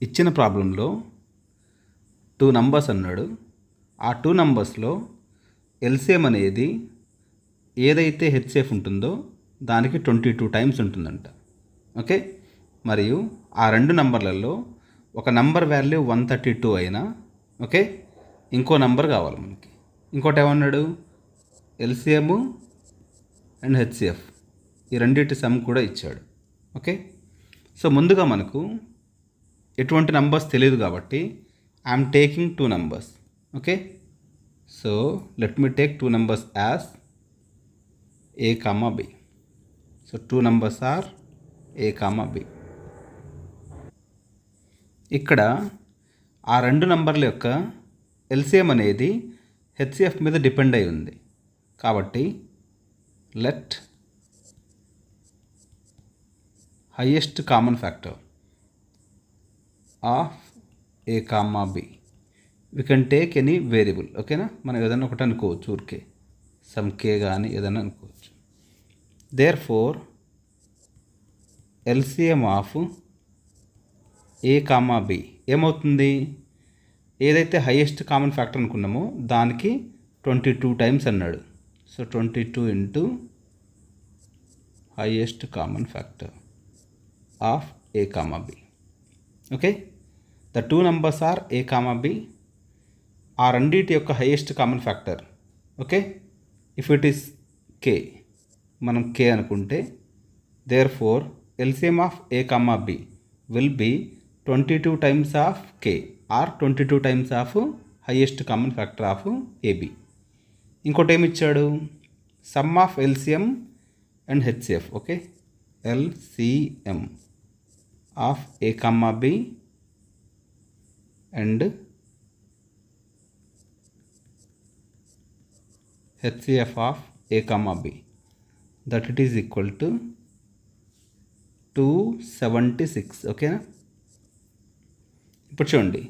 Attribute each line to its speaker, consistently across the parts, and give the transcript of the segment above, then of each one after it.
Speaker 1: ఇచ్చిన ప్రాబ్లంలో 2 నంబర్స్ అన్నాడు. ఆ 2 నంబర్స్లో ఎల్సిఎం అనేది ఏదైతే హెచ్సిఎఫ్ ఉంటుందో దానికి 22 టైమ్స్ ఉంటుందంట. ఓకే, మరియు ఆ 2 నంబర్లలో ఒక నంబర్ వాల్యూ 132 అయినా, ఓకే, ఇంకో నంబర్ కావాలి మనకి. ఇంకోటి ఏమన్నాడు, ఎల్సిఎం అండ్ హెచ్సిఎఫ్ ఈ రెండింటి సమ్ కూడా ఇచ్చాడు. ఓకే, సో ముందుగా మనకు ఎటువంటి నంబర్స్ తెలియదు కాబట్టి I'm taking 2 numbers. Okay, so let me take 2 numbers as A, B. So 2 numbers are A, B. ఇక్కడ ఆ 2 నంబర్ల యొక్క ఎల్సిఎం అనేది హెచ్సిఎఫ్ మీద డిపెండ్ అయి ఉంది కాబట్టి let highest common factor of A, B. We can take any variable. ఓకేనా, మనం ఏదైనా ఒకటి అనుకోవచ్చు, ఊరికే సమ్ కే కానీ ఏదైనా అనుకోవచ్చు. Therefore LCM of A, B ఏమవుతుంది, ఏదైతే హైయెస్ట్ కామన్ ఫ్యాక్టర్ అనుకున్నామో దానికి 22 టైమ్స్ అన్నాడు. So 22 into highest common factor of A, B. Okay, the 2 numbers are A, B. ఆ రెండింటి యొక్క highest common factor. Okay, if it is K, మనం K అనుకుంటే therefore LCM of A, B will be 22 times of K or 22 times of highest common factor of AB. ఇంకోటి ఏమి ఇచ్చాడు, sum of LCM and HCF. Okay, LCM of A, B and HCF of A, B that it is equal to 276. ఓకేనా, ఇప్పుడు చూడండి,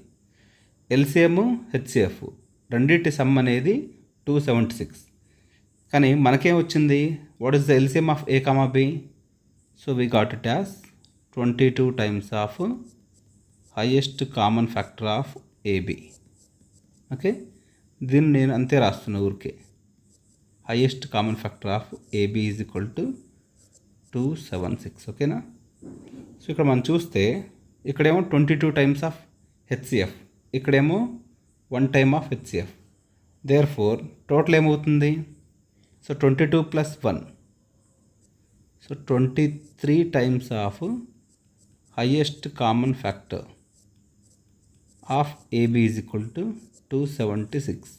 Speaker 1: LCM HCF రెండింటి some అనేది 276. కానీ మనకేం వచ్చింది, what is the LCM of A, B? So we got it as 22 times of highest common factor of AB. Okay, దీన్ని నేను అంతే రాస్తున్నా ఊరికే, highest common factor of AB is equal to 276. ఓకేనా, సో ఇక్కడ మనం చూస్తే ఇక్కడేమో 22 టైమ్స్ ఆఫ్ హెచ్సిఎఫ్, ఇక్కడేమో 1 time of HCF. Therefore total ఏమవుతుంది, so 22 plus 1, so 23 times of highest common factor of AB is equal to 276.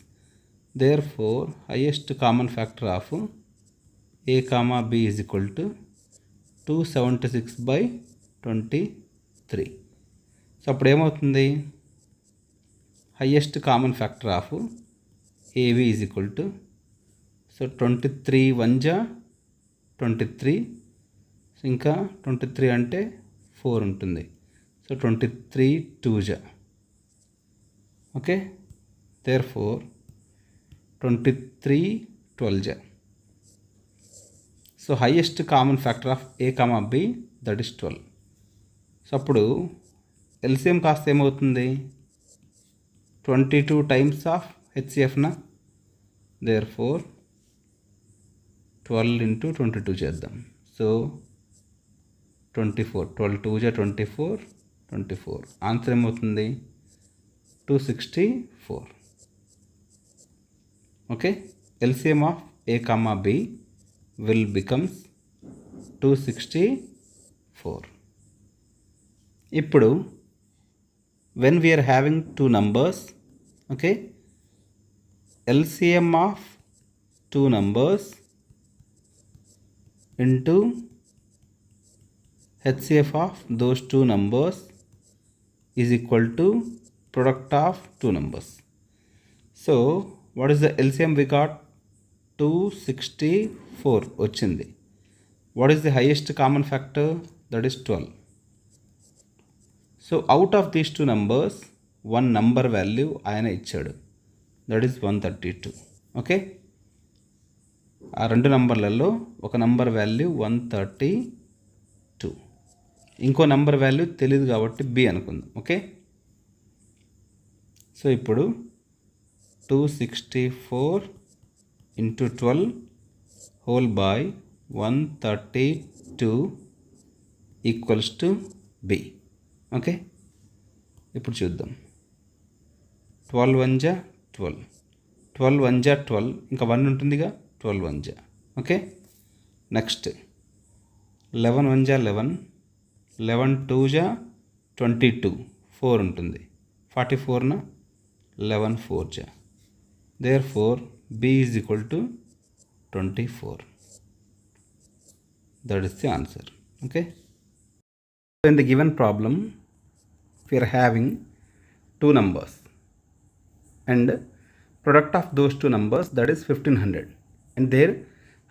Speaker 1: Therefore highest common factor of A, B is equal to 276/23. So అప్పుడు ఏమవుతుంది, highest common factor of AB is equal to, so 23 1 జా 23, ఇంకా 23 అంటే 4 ఉంటుంది, so 23 2 జా. Okay, therefore 23 12 జా. So highest common factor of A, B that is 12. So అప్పుడు LCM కాస్త ఏమవుతుంది, 22 టైమ్స్ ఆఫ్ హెచ్సిఎఫ్నా. దేర్ఫోర్ 12 ఇంటూ 22 చేద్దాం. సో 24, 12 2 జా 24, 24 ఆన్సర్ ఏమవుతుంది 264. Okay, LCM of A, B will becomes 264. ఇప్పుడు when we are having 2 numbers, okay, LCM of 2 numbers into HCF of those 2 numbers is equal to product of 2 numbers. So what is the LCM we got, 264 వచ్చింది. What is the highest common factor, that is 12. So out of these 2 numbers one number value ఆయన ఇచ్చాడు, that is 132. Okay, ఆ రెండు నంబర్లలో ఒక number value 132. ఇంకో number value తెలియదు కాబట్టి B అనుకుందాం. ఓకే, సో ఇప్పుడు 264 into 12 whole by 132 equals to be. Okay, ఇప్పుడు చూద్దాం. 12 1 జా 12, 12 1 జా 12, ఇంకా 1 ఉంటుందిగా, 12 1 జా. ఓకే, నెక్స్ట్ 11 1 జా 11, 11 2 జా 22, 4 ఉంటుంది, 44 నా 11 4 జా. Therefore b is equal to 24. That is the answer. Okay, so in the given problem we are having two numbers and product of those two numbers, that is 1500, and their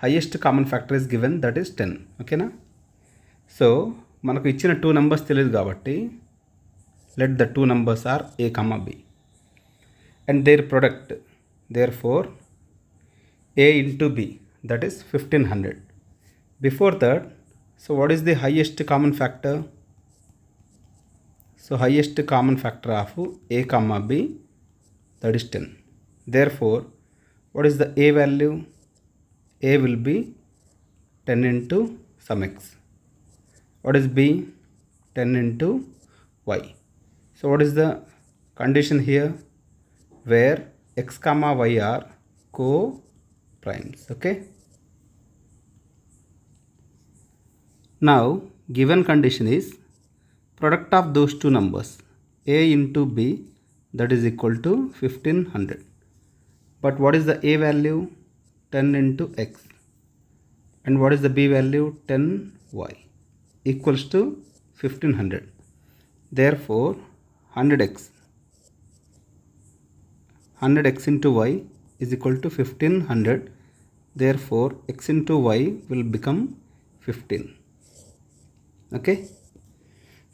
Speaker 1: highest common factor is given, that is 10. Okay na? So మనకు ఇచ్చిన two numbers తెలియదు కాబట్టి let the two numbers are a comma b and their product, therefore a into b, that is 1500. Before that, so what is the highest common factor? So highest common factor of a comma b, that is 10. Therefore what is the a value? A will be 10 into some x. What is b? 10 into y. So what is the condition here? Where x comma y are co-primes. Okay, now given condition is product of those two numbers a into b, that is equal to 1500. But what is the a value? 10 into x, and what is the b value? 10y, equals to 1500. Therefore 100x into y is equal to 1500. Therefore x into y will become 15. Okay,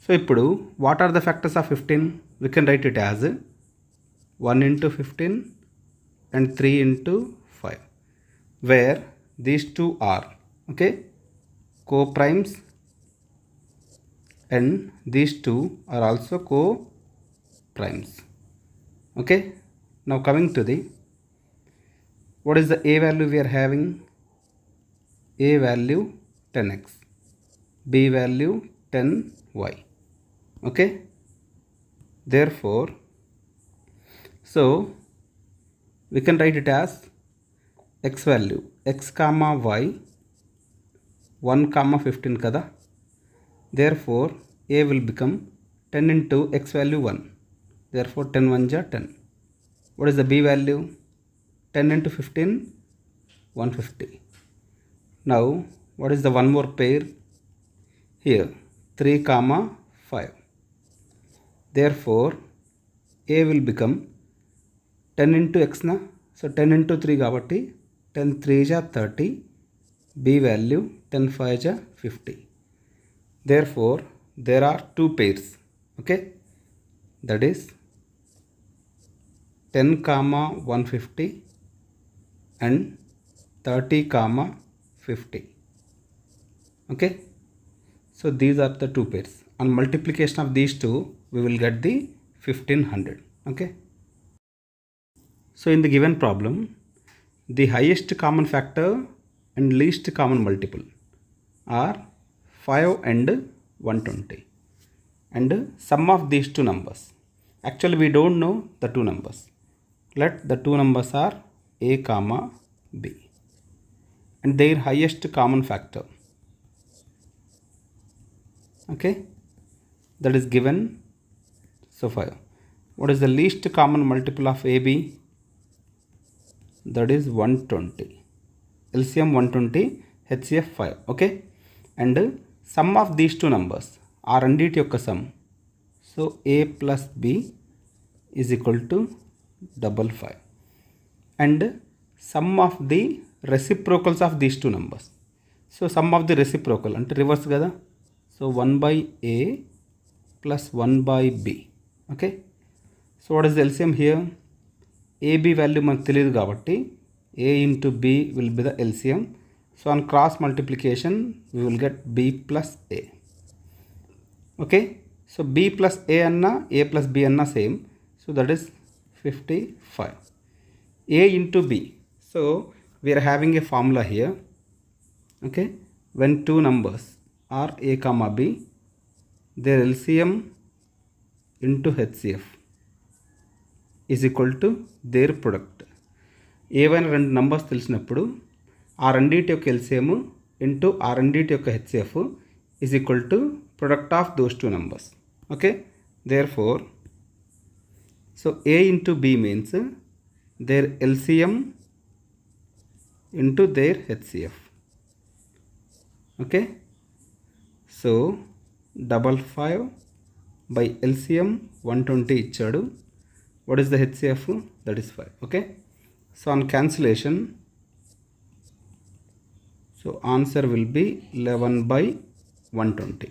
Speaker 1: so ఇప్పుడు what are the factors of 15? We can write it as 1 into 15 and 3 into 5, where these two are, okay, co-primes, and these two are also co-primes. Okay, now coming to the, what is the a value we are having? A value 10x, b value 10y. Okay, therefore so we can write it as x value, x comma y 1 comma 15 kada. Therefore a will become 10 into x value 1, therefore 10 1 ja 10. What is the b value? 10 into 15, 150. Now what is the one more pair here? 3 comma 5. Therefore a will become 10 into x na, so 10 into 3 kabatti 10 3 ja 30, b value 10 5 ja 50. Therefore there are two pairs. Okay, that is 10 comma 150 and 30 comma 50. Okay, so these are the two pairs. On multiplication of these two we will get the 1500. Okay, so in the given problem the highest common factor and least common multiple are 5 and 120, and sum of these two numbers, actually we don't know the two numbers. Let the two numbers are a comma b and their highest common factor, okay, that is given. So 5. What is the least common multiple of ab? That is 120. LCM 120, HCF 5. Okay, and sum of these two numbers are రెండిటి యొక్క sum, so a plus b is equal to 55, and sum of the reciprocals of these two numbers, so sum of the reciprocal అంటే reverse కదా, so 1 by a plus 1 by b. Okay, so what is the LCM here? ab value మనకు తెలియదు కాబట్టి a into b will be the LCM. So on cross multiplication we will get b plus a. Okay, so B plus A అన్నా A plus B అన్నా same. So that is 55. A into B. So we are having a formula here. Okay, when two numbers are A comma B, their LCM into HCF is equal to their product. ఏవైనా రెండు numbers తెలిసినప్పుడు ఆ రెండింటి యొక్క LCM into ఆ రెండింటి యొక్క HCF is equal to product of those two numbers. Okay, therefore so A into B means their LCM into their HCF. Okay, so 55 by LCM 120 ఇచ్చాడు. What is the HCF? That is 5. Okay, so on cancellation, so answer will be 11 by 120.